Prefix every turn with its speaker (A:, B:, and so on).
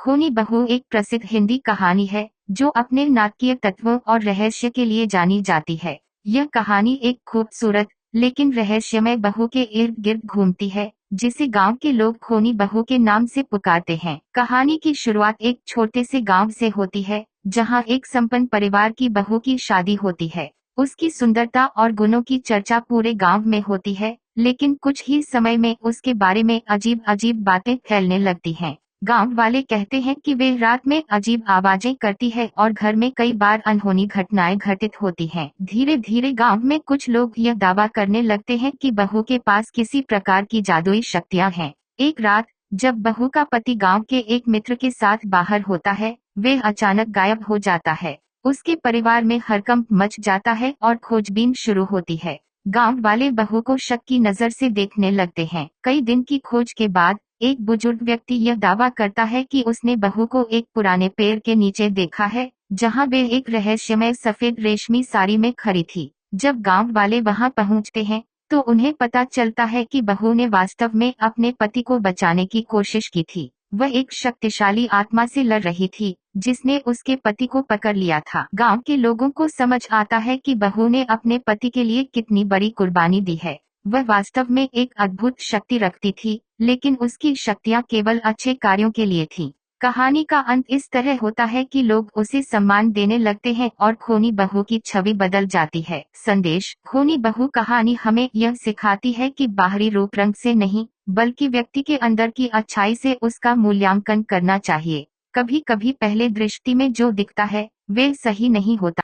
A: खूनी बहू एक प्रसिद्ध हिंदी कहानी है जो अपने नाटकीय तत्वों और रहस्य के लिए जानी जाती है। यह कहानी एक खूबसूरत लेकिन रहस्यमय बहू के इर्द गिर्द घूमती है, जिसे गांव के लोग खूनी बहू के नाम से पुकारते हैं। कहानी की शुरुआत एक छोटे से गांव से होती है, जहां एक संपन्न परिवार की बहू की शादी होती है। उसकी सुंदरता और गुणों की चर्चा पूरे गांव में होती है, लेकिन कुछ ही समय में उसके बारे में अजीब अजीब बातें फैलने लगती हैं। गांव वाले कहते हैं कि वे रात में अजीब आवाजें करती है और घर में कई बार अनहोनी घटनाएं घटित होती हैं। धीरे धीरे गांव में कुछ लोग यह दावा करने लगते हैं कि बहू के पास किसी प्रकार की जादुई शक्तियां हैं। एक रात जब बहू का पति गांव के एक मित्र के साथ बाहर होता है, वे अचानक गायब हो जाता है। उसके परिवार में हड़कंप मच जाता है और खोजबीन शुरू होती है। गांव वाले बहू को शक की नजर से देखने लगते हैं। कई दिन की खोज के बाद एक बुजुर्ग व्यक्ति यह दावा करता है कि उसने बहू को एक पुराने पेड़ के नीचे देखा है, जहां वे एक रहस्यमय सफेद रेशमी साड़ी में खड़ी थी। जब गांव वाले वहां पहुंचते हैं, तो उन्हें पता चलता है कि बहू ने वास्तव में अपने पति को बचाने की कोशिश की थी। वह एक शक्तिशाली आत्मा से लड़ रही थी, जिसने उसके पति को पकड़ लिया था। गांव के लोगों को समझ आता है कि बहू ने अपने पति के लिए कितनी बड़ी कुर्बानी दी है। वह वास्तव में एक अद्भुत शक्ति रखती थी, लेकिन उसकी शक्तियां केवल अच्छे कार्यों के लिए थीं। कहानी का अंत इस तरह होता है कि लोग उसे सम्मान देने लगते हैं और खूनी बहू की छवि बदल जाती है। संदेश: खूनी बहू कहानी हमें यह सिखाती है कि बाहरी रूप रंग से नहीं, बल्कि व्यक्ति के अंदर की अच्छाई से उसका मूल्यांकन करना चाहिए। कभी कभी पहले दृष्टि में जो दिखता है, वे सही नहीं होता।